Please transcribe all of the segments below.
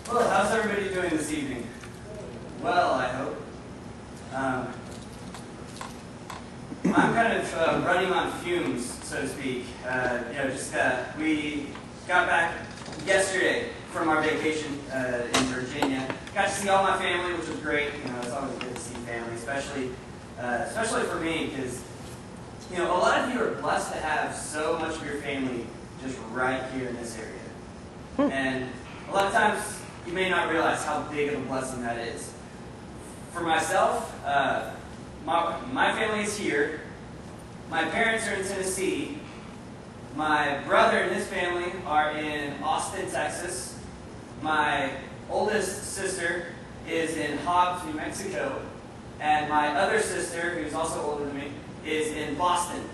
Well, how's everybody doing this evening? Well, I hope. I'm kind of running on fumes, so to speak. We got back yesterday from our vacation in Virginia. Got to see all my family, which was great. It's always good to see family, especially for me, because a lot of you are blessed to have so much of your family just right here in this area. And a lot of times, you may not realize how big of a blessing that is. For myself, my family is here. My parents are in Tennessee. My brother and his family are in Austin, Texas. My oldest sister is in Hobbs, New Mexico. And my other sister, who's also older than me, is in Boston.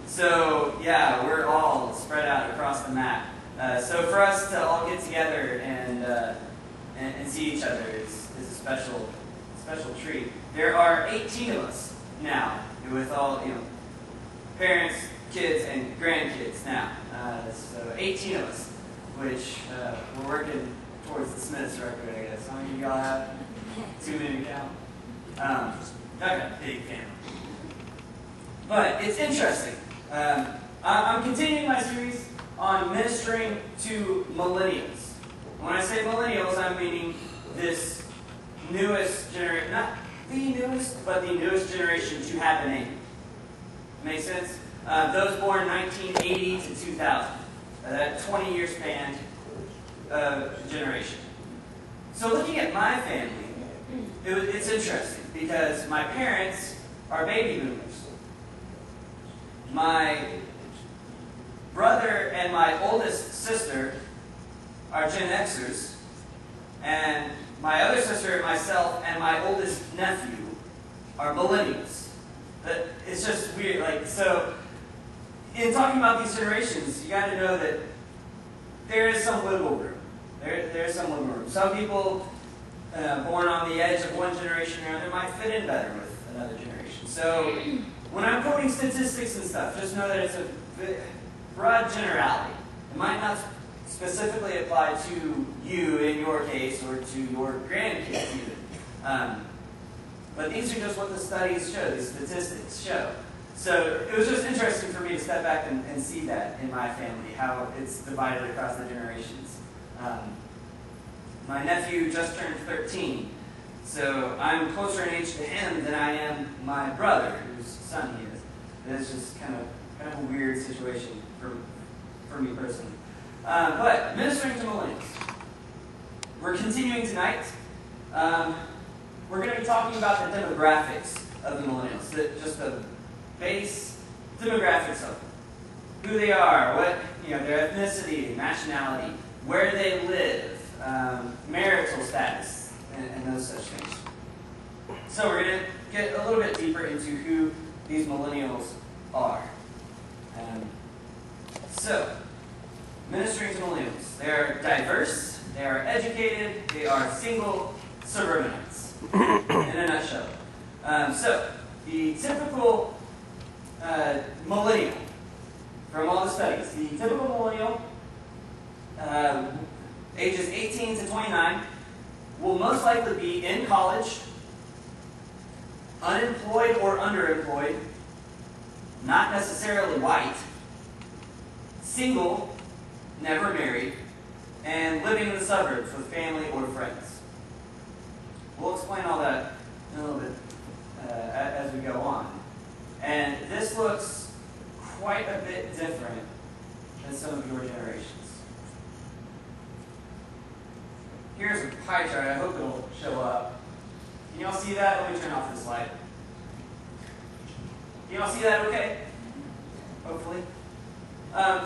So, yeah, we're all spread out across the map. So for us to all get together and see each other is a special treat. There are 18 of us now, with all parents, kids, and grandkids now. So 18 of us, which we're working towards the Smiths record, I guess. How many of y'all have? Too many to count. Okay, big family. But it's interesting. I'm continuing my series on ministering to millennials. When I say millennials, I'm meaning this newest generation, not the newest, but the newest generation to have a name. Make sense? Those born 1980 to 2000. That 20-year span generation. So looking at my family, it's interesting because my parents are baby boomers. My brother and my oldest sister are Gen Xers, and my other sister and myself and my oldest nephew are millennials. But it's just weird. So in talking about these generations, you got to know that there is some wiggle room. There is some wiggle room. Some people born on the edge of one generation or another might fit in better with another generation. So when I'm quoting statistics and stuff, just know that it's a broad generality. It might not specifically apply to you in your case or to your grandkids even. But these are just what the studies show, these statistics show. So it was just interesting for me to step back and see that in my family, how it's divided across the generations. My nephew just turned 13, so I'm closer in age to him than I am my brother, whose son he is. And it's just kind of a weird situation for me personally. But ministering to millennials. We're continuing tonight. We're going to be talking about the demographics of the millennials, just the base demographics of them. Who they are, what their ethnicity, nationality, where they live, marital status, and those such things. So we're going to get a little bit deeper into who these millennials are. So, ministering to millennials. They are diverse, they are educated, they are single suburbanites, in a nutshell. So, the typical millennial, from all the studies, the typical millennial, ages 18 to 29, will most likely be in college, unemployed or underemployed, not necessarily white, single, never married, and living in the suburbs with family or friends. We'll explain all that in a little bit as we go on. And this looks quite a bit different than some of your generations. Here's a pie chart. I hope it'll show up. Can y'all see that? Let me turn off this slide. Can y'all see that okay? Hopefully.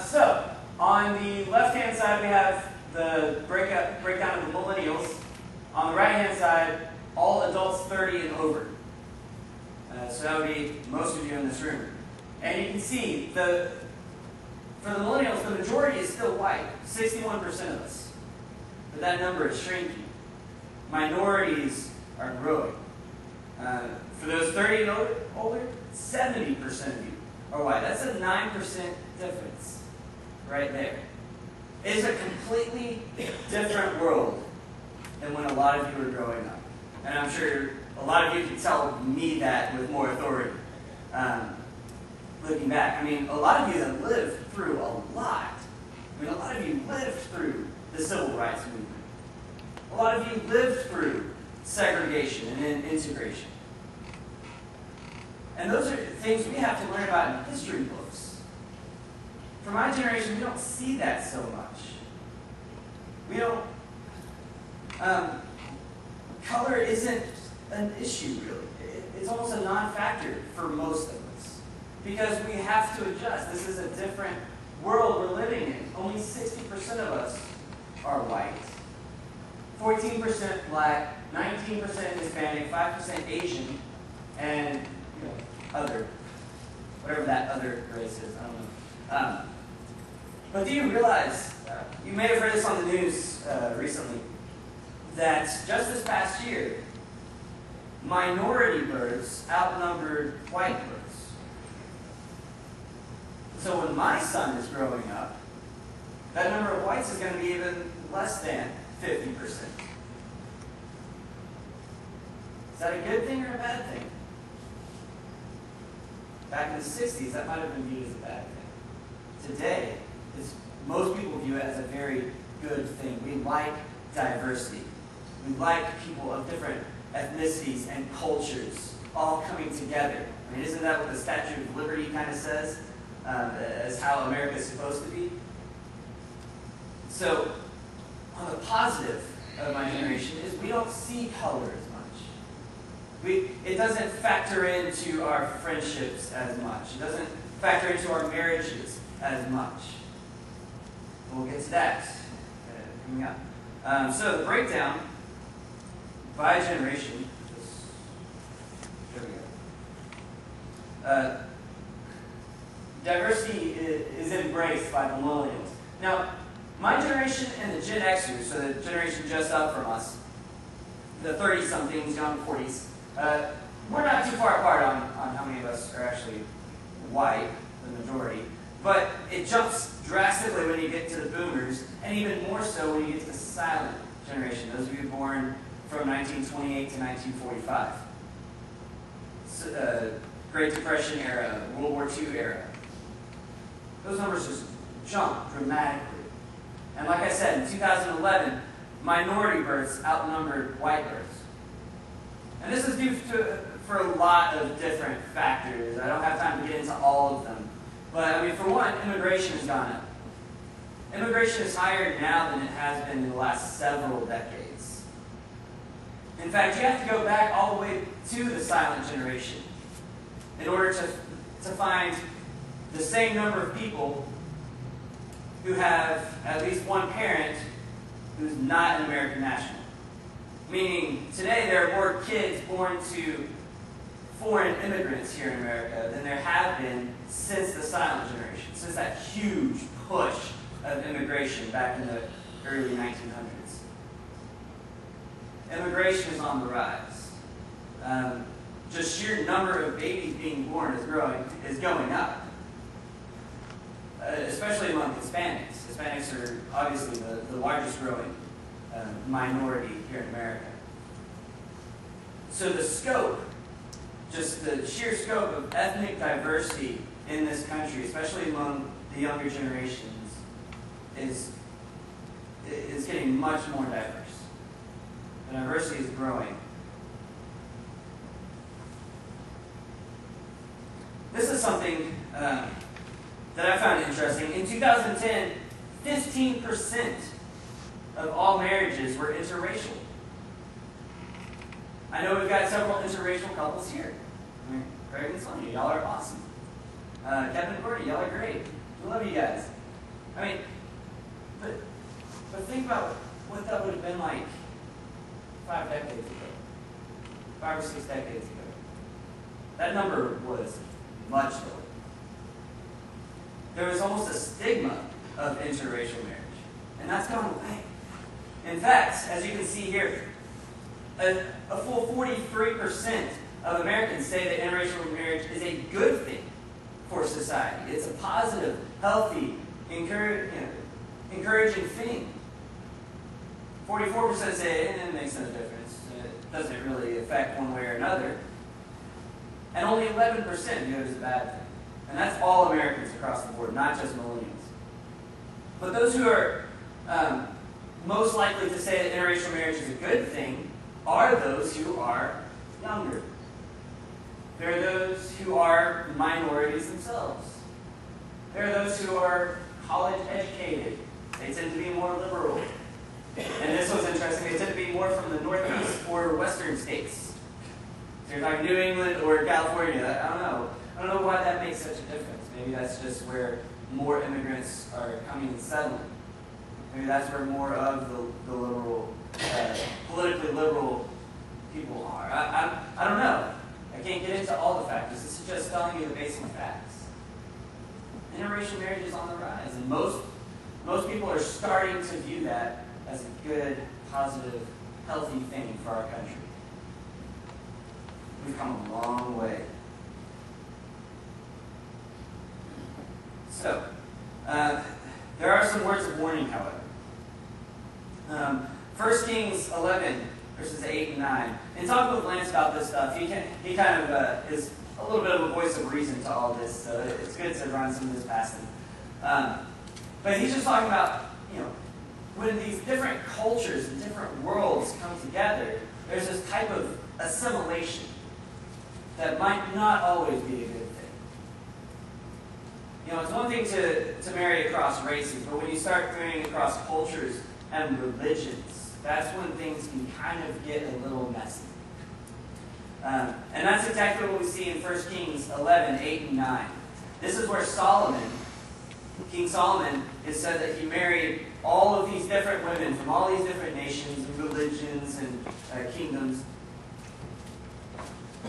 So, on the left-hand side, we have the breakdown of the millennials. On the right-hand side, all adults 30 and over. So that would be most of you in this room. And you can see, for the millennials, the majority is still white, 61% of us. But that number is shrinking. Minorities are growing. For those 30 and older, 70% of you are white. That's a 9% difference right there. It is a completely different world than when a lot of you were growing up. And I'm sure a lot of you can tell me that with more authority. Looking back, I mean, a lot of you have lived through a lot. I mean, a lot of you lived through the civil rights movement. A lot of you lived through segregation and then integration. And those are things we have to learn about in history books. For my generation, we don't see that so much. We don't, color isn't an issue, really. It's almost a non-factor for most of us. Because we have to adjust. This is a different world we're living in. Only 60% of us are white. 14% black, 19% Hispanic, 5% Asian, and other. Whatever that other race is, I don't know. But do you realize, you may have heard this on the news recently, that just this past year, minority births outnumbered white births. So when my son is growing up, that number of whites is going to be even less than 50%. Is that a good thing or a bad thing? Back in the 60s, that might have been viewed as a bad thing. Today, most people view it as a very good thing. We like diversity. We like people of different ethnicities and cultures all coming together. I mean, isn't that what the Statue of Liberty kind of says? As how America is supposed to be? So, on the positive of my generation is we don't see color as much. It doesn't factor into our friendships as much. It doesn't factor into our marriages as much. We'll get to that coming up. So the breakdown by generation. There we go. Diversity is embraced by the Millennials. Now, my generation and the Gen Xers, so the generation just up from us, the 30-somethings, young 40s, we're not too far apart on how many of us are actually white, the majority. But it jumps drastically when you get to the boomers, and even more so when you get to the silent generation, those of you born from 1928 to 1945. So, Great Depression era, World War II era. Those numbers just jump dramatically. And like I said, in 2011, minority births outnumbered white births. And this is due for a lot of different factors. I don't have time to get into all of them. But I mean, for one, immigration has gone up. Immigration is higher now than it has been in the last several decades. In fact, you have to go back all the way to the silent generation in order to find the same number of people who have at least one parent who's not an American national. Meaning, today there are more kids born to foreign immigrants here in America than there have been since the silent generation, since that huge push of immigration back in the early 1900s. Immigration is on the rise. Just sheer number of babies being born is going up. Especially among Hispanics. Hispanics are obviously the largest growing minority here in America. So the scope, just the sheer scope of ethnic diversity in this country, especially among the younger generations, is getting much more diverse. The diversity is growing. This is something that I found interesting. In 2010, 15% of all marriages were interracial. I know we've got several interracial couples here. I mean, Craig and Sonia, y'all are awesome. Kevin and Courtney, y'all are great. We love you guys. I mean, but think about what that would have been like 5 decades ago. 5 or 6 decades ago. That number was much lower. There was almost a stigma of interracial marriage, and that's gone away. In fact, as you can see here, a full 43% of Americans say that interracial marriage is a good thing for society. It's a positive, healthy, encouraging thing. 44% say it makes no difference. It doesn't really affect one way or another. And only 11% view it as a bad thing. And that's all Americans across the board, not just millennials. But those who are most likely to say that interracial marriage is a good thing are those who are younger. There are those who are minorities themselves. There are those who are college educated. They tend to be more liberal. And this was interesting. They tend to be more from the Northeast or Western states. So you're talking New England or California. I don't know. I don't know why that makes such a difference. Maybe that's just where more immigrants are coming and settling. Maybe that's where more of the liberal, politically liberal people are. I don't know. I can't get into all the factors. This is just telling you the basic facts. Interracial marriage is on the rise, and most people are starting to view that as a good, positive, healthy thing for our country. We've come a long way. So, there are some words of warning, however. 1 Kings 11, verses 8 and 9. In talking with Lance about this stuff, he kind of is a little bit of a voice of reason to all this, so it's good to run some of this past him. But he's just talking about, when these different cultures and different worlds come together, there's this type of assimilation that might not always be a good thing. It's one thing to marry across races, but when you start marrying across cultures and religions, that's when things can kind of get a little messy. And that's exactly what we see in 1 Kings 11, 8 and 9. This is where King Solomon, is said that he married all of these different women from all these different nations and religions and kingdoms.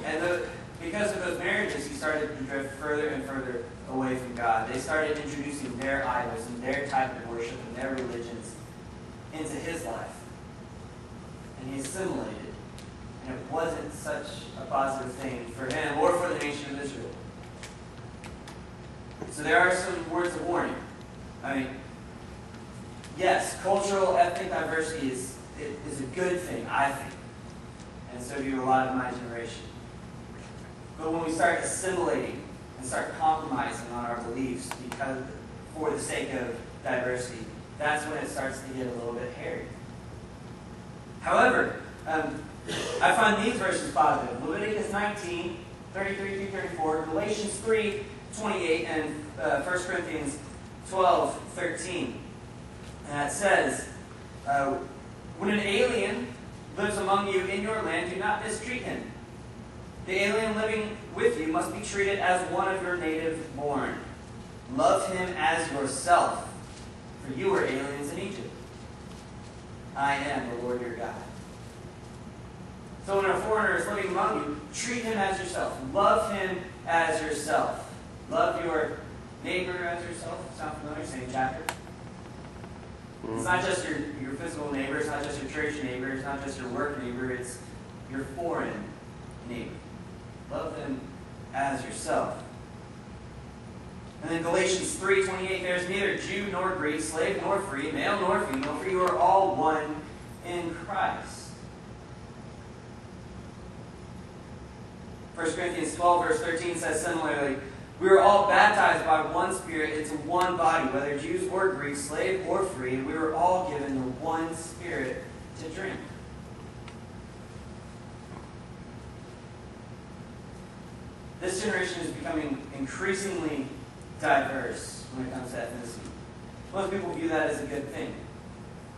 And because of those marriages, he started to drift further and further away from God. They started introducing their idols and their type of worship and their religions into his life. And he assimilated. And it wasn't such a positive thing for him or for the nation of Israel. So there are some words of warning. Yes, cultural, ethnic diversity is a good thing, I think. And so do a lot of my generation. But when we start assimilating and start compromising on our beliefs for the sake of diversity, that's when it starts to get a little bit hairy. However, I find these verses positive. Leviticus 19, 33 through 34, Galatians 3, 28, and 1 Corinthians 12, 13. And it says, when an alien lives among you in your land, do not mistreat him. The alien living with you must be treated as one of your native born. Love him as yourself, for you were aliens in Egypt. I am the Lord your God. So when a foreigner is living among you, treat him as yourself. Love him as yourself. Love your neighbor as yourself. Sound familiar? Same chapter. It's not just your physical neighbor. It's not just your church neighbor. It's not just your work neighbor. It's your foreign neighbor. Love them as yourself. And then Galatians 3:28, there's neither Jew nor Greek, slave nor free, male nor female, for you are all one in Christ. 1 Corinthians 12, verse 13 says similarly, we were all baptized by one Spirit into one body, whether Jews or Greeks, slave or free, and we were all given the one Spirit to drink. This generation is becoming increasingly diverse when it comes to ethnicity. Most people view that as a good thing.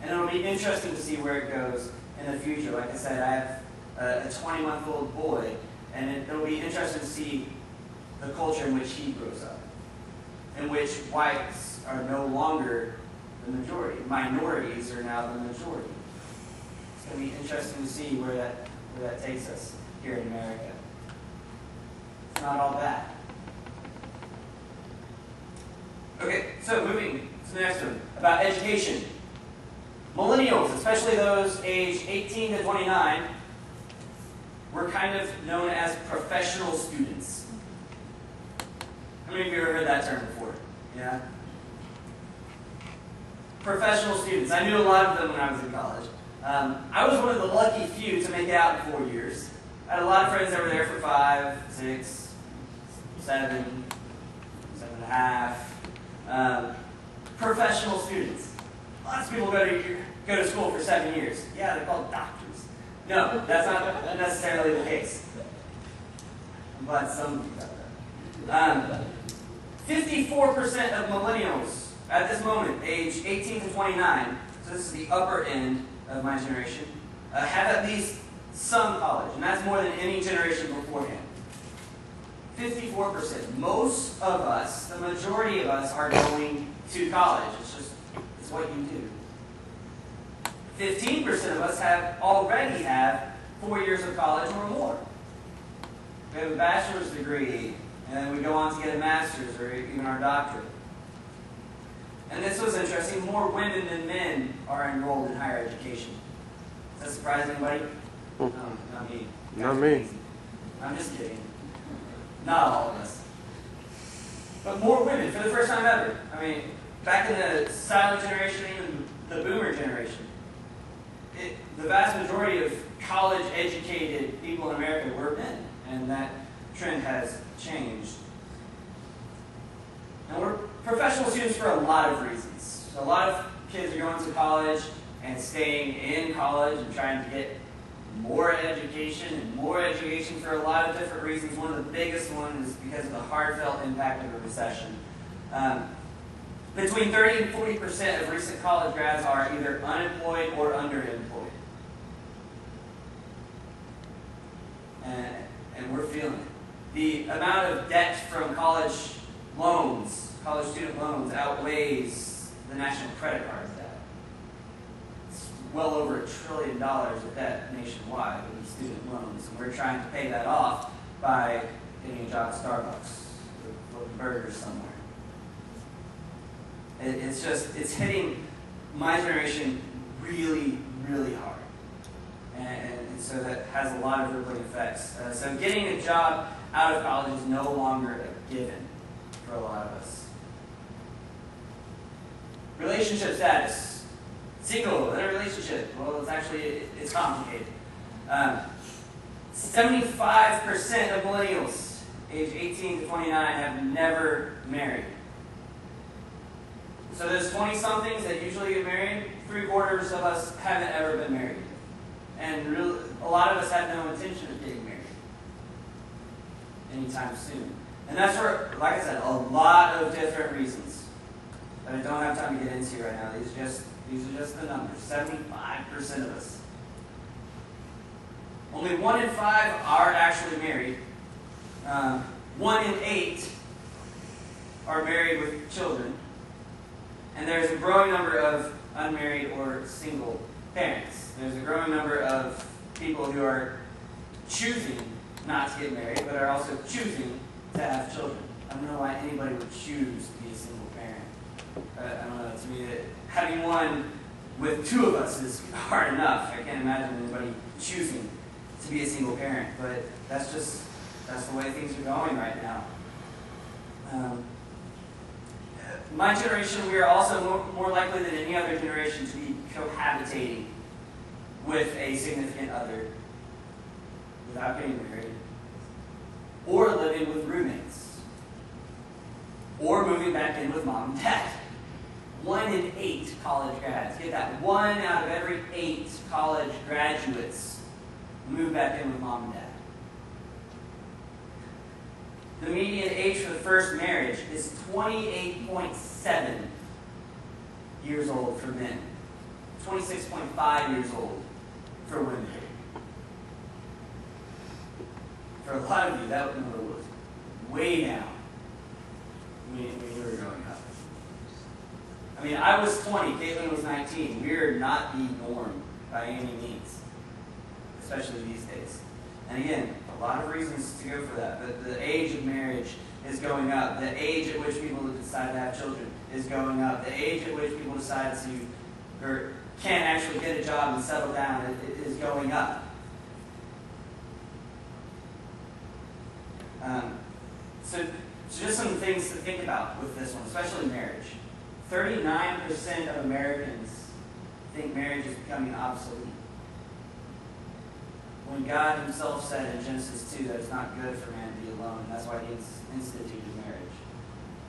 And it'll be interesting to see where it goes in the future. Like I said, I have a 20-month-old boy, and it'll be interesting to see the culture in which he grows up, in which whites are no longer the majority. Minorities are now the majority. It's going to be interesting to see where that takes us here in America. It's not all bad. Okay, so moving to the next one, about education. Millennials, especially those aged 18 to 29, were kind of known as professional students. How many of you have ever heard that term before? Yeah? professional students. I knew a lot of them when I was in college. I was one of the lucky few to make it out in 4 years. I had a lot of friends that were there for 5, 6, 7, 7.5. Professional students. Lots of people go to school for 7 years. Yeah, they're called doctors. No, that's not necessarily the case. But some think about that. 54% of millennials at this moment, age 18 to 29, so this is the upper end of my generation, have at least some college, and that's more than any generation beforehand. 54%. Most of us, the majority of us, are going to college. It's what you do. 15% of us already have 4 years of college or more. We have a bachelor's degree, and then we go on to get a master's or even our doctorate. And this was interesting. More women than men are enrolled in higher education. Does that surprise anybody? No, not me. Not me. I'm just kidding. Not all of us. But more women for the first time ever. I mean, back in the silent generation, even the boomer generation, the vast majority of college-educated people in America were men, and that trend has changed. And we're professional students for a lot of reasons. So a lot of kids are going to college and staying in college and trying to get more education for a lot of different reasons. One of the biggest ones is because of the heartfelt impact of a recession. Between 30 and 40% of recent college grads are either unemployed or underemployed. And we're feeling it. The amount of debt from college student loans, outweighs the national credit card debt. It's well over $1 trillion of debt nationwide with student loans, and we're trying to pay that off by getting a job at Starbucks or burgers somewhere. It's hitting my generation really, really hard. And so that has a lot of rippling effects. So getting a job out of college is no longer a given for a lot of us. Relationship status. Single, in a relationship. Well, it's complicated. 75% of millennials, age 18 to 29, have never married. So there's 20-somethings that usually get married. 3/4 of us haven't ever been married. And really, a lot of us have no intention of getting married anytime soon. And that's for, like I said, a lot of different reasons that I don't have time to get into right now. These are just the numbers. 75% of us. Only 1 in 5 are actually married. 1 in 8 are married with children. And there's a growing number of unmarried or single parents. There's a growing number of people who are choosing not to get married, but are also choosing to have children. I don't know why anybody would choose to be a single parent. I don't know, to me, having one with 2 of us is hard enough. I can't imagine anybody choosing to be a single parent, but that's the way things are going right now. My generation, we are also more likely than any other generation to be cohabitating with a significant other without getting married, or living with roommates, or moving back in with mom and dad. 1 in 8 college grads. Get that. 1 out of every 8 college graduates move back in with mom and dad. The median age for the first marriage is 28.7 years old for men, 26.5 years old for women. For a lot of you, that number was way down when you were growing up. I mean, I was 20, Caitlin was 19. We are not the norm by any means, especially these days. And again, a lot of reasons to go for that. But the age of marriage is going up. The age at which people decide to have children is going up. The age at which people decide to, or can actually get a job and settle down is going up. So just some things to think about with this one, especially marriage. 39% of Americans think marriage is becoming obsolete. When God himself said in Genesis 2 that it's not good for man to be alone, and that's why he instituted marriage.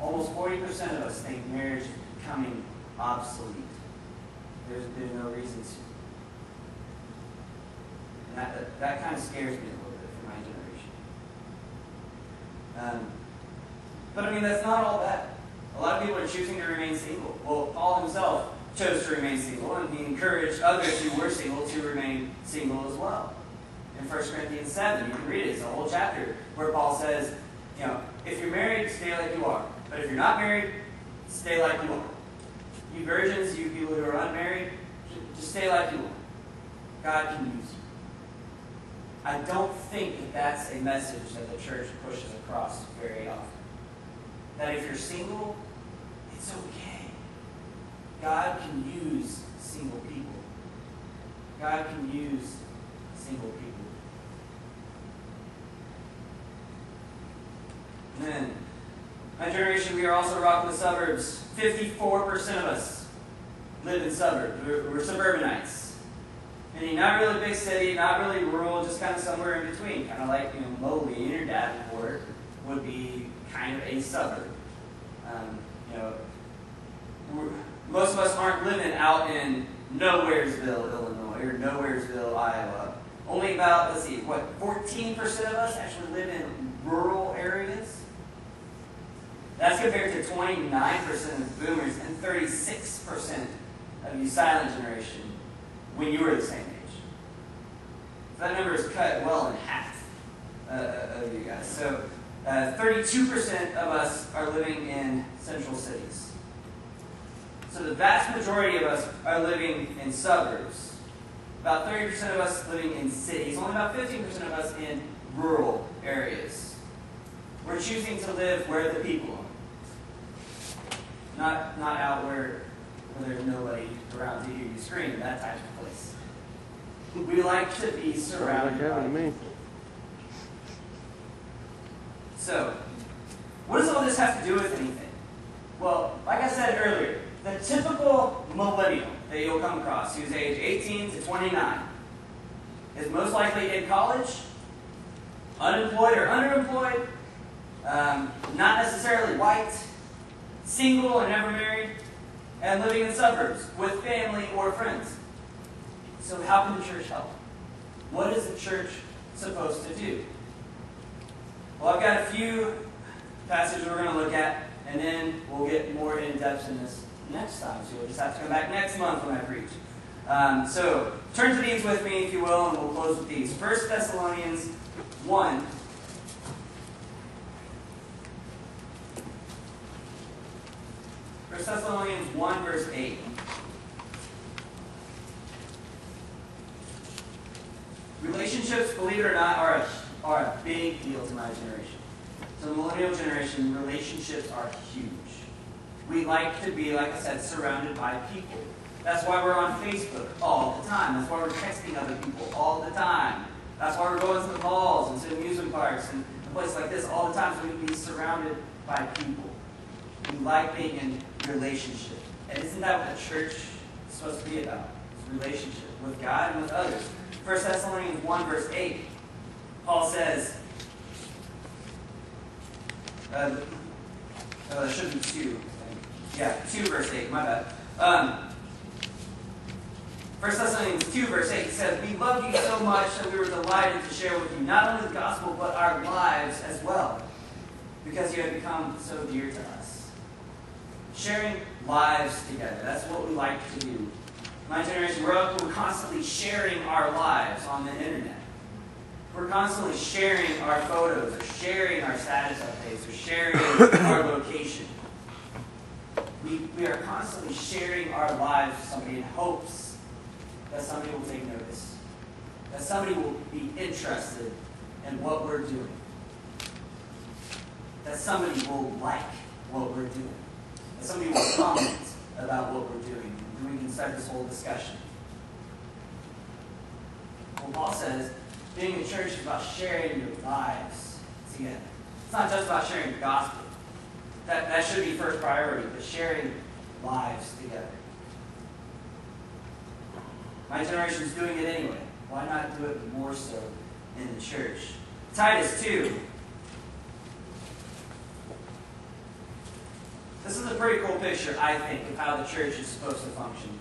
Almost 40% of us think marriage is becoming obsolete. There's no reason to. And that kind of scares me a little bit for my generation. But I mean, that's not all bad. A lot of people are choosing to remain single. Well, Paul himself chose to remain single, and he encouraged others who were single to remain single as well. In 1 Corinthians 7, you can read it. It's a whole chapter where Paul says, if you're married, stay like you are. But if you're not married, stay like you are. You virgins, you people who are unmarried, just stay like you are. God can use you. I don't think that that's a message that the church pushes across very often. That if you're single, it's okay. God can use single people. God can use single people. And then, my generation, we are also rocking the suburbs. 54% of us live in suburbs. We're suburbanites. Meaning not really big city, not really rural, just kind of somewhere in between. Kind of like, Moline or Davenport would be kind of a suburb. Most of us aren't living out in Nowheresville, Illinois, or Nowheresville, Iowa. Only about, 14% of us actually live in rural areas? That's compared to 29% of boomers and 36% of you silent generation when you were the same age. So that number is cut well in half of you guys. So 32% of us are living in central cities. So the vast majority of us are living in suburbs. About 30% of us living in cities. Only about 15% of us in rural areas. We're choosing to live where the people are. Not out where there's nobody around to hear you scream, that type of place. We like to be surrounded by people. So, what does all this have to do with anything? Well, like I said earlier, the typical millennial that you'll come across, who's age 18 to 29, is most likely in college, unemployed or underemployed, not necessarily white, single and never married, and living in suburbs with family or friends. So how can the church help? What is the church supposed to do? Well, I've got a few passages we're going to look at, and then we'll get more in depth in this next time. So you'll just have to come back next month when I preach. So turn to these with me, if you will, and we'll close with these. 1 Thessalonians 1. Thessalonians 1, verse 8. Relationships, believe it or not, are a big deal to my generation. So the millennial generation, relationships are huge. We like to be, like I said, surrounded by people. That's why we're on Facebook all the time. That's why we're texting other people all the time. That's why we're going to the malls and to amusement parks and places like this all the time, so we can be surrounded by people. We like being in relationship. And isn't that what the church is supposed to be about? It's relationship with God and with others. 1 Thessalonians 1, verse 8. Paul says, it should be 2. Yeah, 2 verse 8, my bad. 1 Thessalonians 2 verse 8 says, we love you so much that we were delighted to share with you not only the gospel, but our lives as well, because you have become so dear to us. Sharing lives together, that's what we like to do. My generation, we're constantly sharing our lives on the internet. We're constantly sharing our photos, or sharing our status updates, or sharing our location. We are constantly sharing our lives with somebody in hopes that somebody will take notice, that somebody will be interested in what we're doing, that somebody will like what we're doing, that somebody will comment about what we're doing, and we can start this whole discussion. Well, Paul says, being in church is about sharing your lives together. It's not just about sharing the gospel. That should be first priority, but sharing lives together. My generation's doing it anyway. Why not do it more so in the church? Titus 2. This is a pretty cool picture, I think, of how the church is supposed to function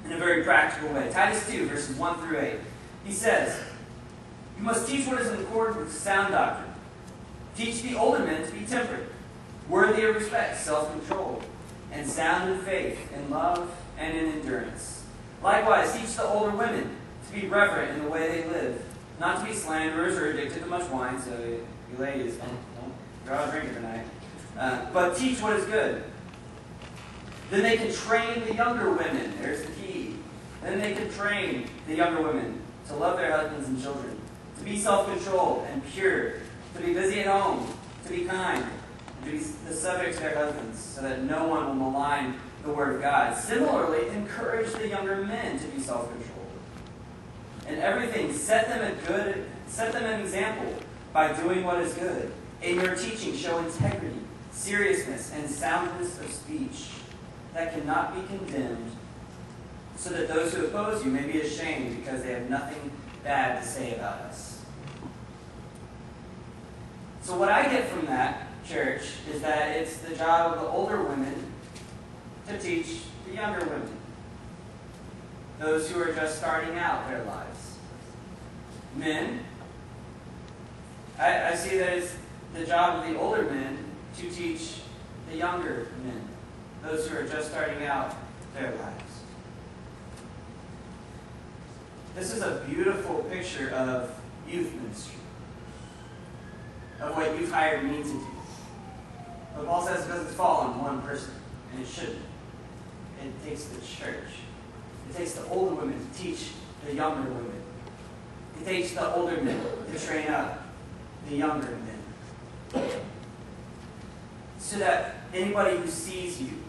in a very practical way. Titus 2, verses 1 through 8. He says, "You must teach what is in accord with sound doctrine. Teach the older men to be temperate, worthy of respect, self-controlled, and sound in faith, in love, and in endurance. Likewise, teach the older women to be reverent in the way they live, not to be slanderers or addicted to much wine," so you ladies, don't go out drinking tonight, "but teach what is good. Then they can train the younger women," there's the key, "then they can train the younger women to love their husbands and children, to be self-controlled and pure, to be busy at home, to be kind, and to be the subject to their husbands, so that no one will malign the word of God. Similarly, encourage the younger men to be self-controlled. In everything, set them an example by doing what is good. In your teaching, show integrity, seriousness, and soundness of speech that cannot be condemned, so that those who oppose you may be ashamed because they have nothing bad to say about us." So what I get from that, church, is that it's the job of the older women to teach the younger women, those who are just starting out their lives. Men, I see that it's the job of the older men to teach the younger men, those who are just starting out their lives. This is a beautiful picture of youth ministry, of what youth hired me to do. But Paul says it doesn't fall on one person, and it shouldn't. It takes the church. It takes the older women to teach the younger women. It takes the older men to train up the younger men. So that anybody who sees you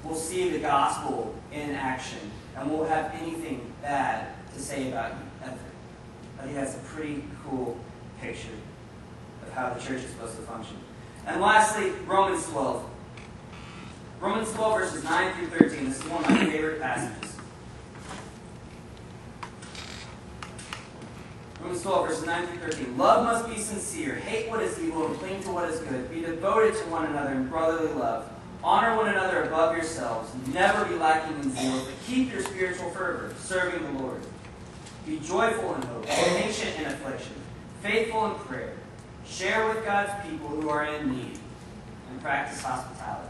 will see the gospel in action and won't have anything bad to say about you ever. I think that's a pretty cool picture of how the church is supposed to function. And lastly, Romans 12. Romans 12, verses 9 through 13. This is one of my favorite passages. Romans 12, verses 9 through 13. "Love must be sincere. Hate what is evil and cling to what is good. Be devoted to one another in brotherly love. Honor one another above yourselves. Never be lacking in zeal, but keep your spiritual fervor, serving the Lord. Be joyful in hope, patient in affliction, faithful in prayer. Share with God's people who are in need, and practice hospitality."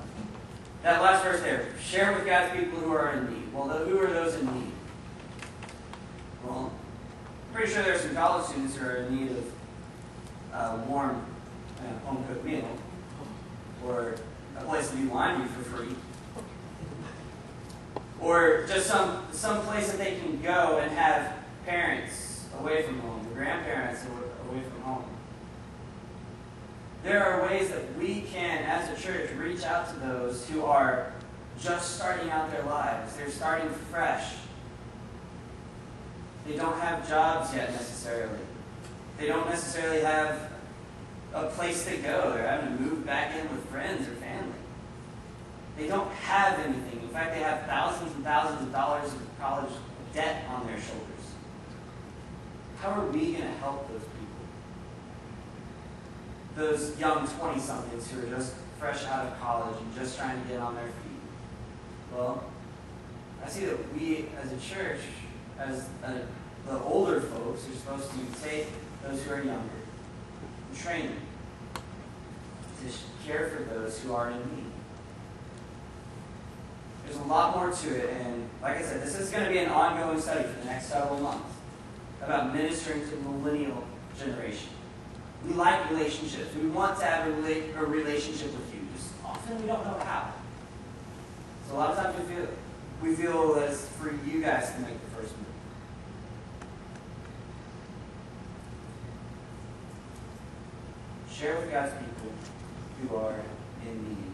That last verse there, share with God's people who are in need. Well, who are those in need? Well, I'm pretty sure there are some college students who are in need of a warm home-cooked meal, or a place to do laundry for free, or just some place that they can go and have parents away from home, or grandparents away from home. There are ways that we can, as a church, reach out to those who are just starting out their lives. They're starting fresh. They don't have jobs yet necessarily. They don't necessarily have a place to go. They're having to move back in with friends or family. They don't have anything. In fact, they have thousands and thousands of dollars of college debt on their shoulders. How are we going to help those people? Those young 20-somethings who are just fresh out of college and just trying to get on their feet. Well, I see that we as a church, as the older folks, are supposed to take those who are younger and train them to care for those who are in need. There's a lot more to it, and like I said, this is going to be an ongoing study for the next several months about ministering to the millennial generation. We like relationships. We want to have a relationship with you. Just often we don't know how. So a lot of times we feel that it's for you guys to make the first move. Share with God's people who are in need.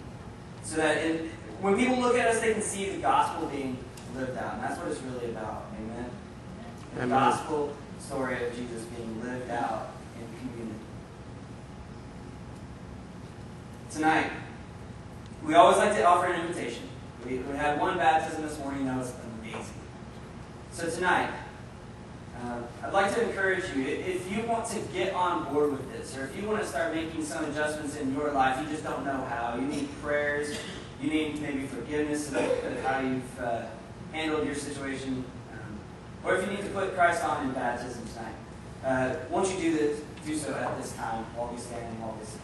So that when people look at us, they can see the gospel being lived out. And that's what it's really about. Amen? The gospel story of Jesus being lived out in community. Tonight, we always like to offer an invitation. We had one baptism this morning that was amazing. So tonight, I'd like to encourage you, if you want to get on board with this, or if you want to start making some adjustments in your life, you just don't know how, you need prayers, you need maybe forgiveness of how you've handled your situation, or if you need to put Christ on in baptism tonight, won't you do so at this time while we stand and while we sing.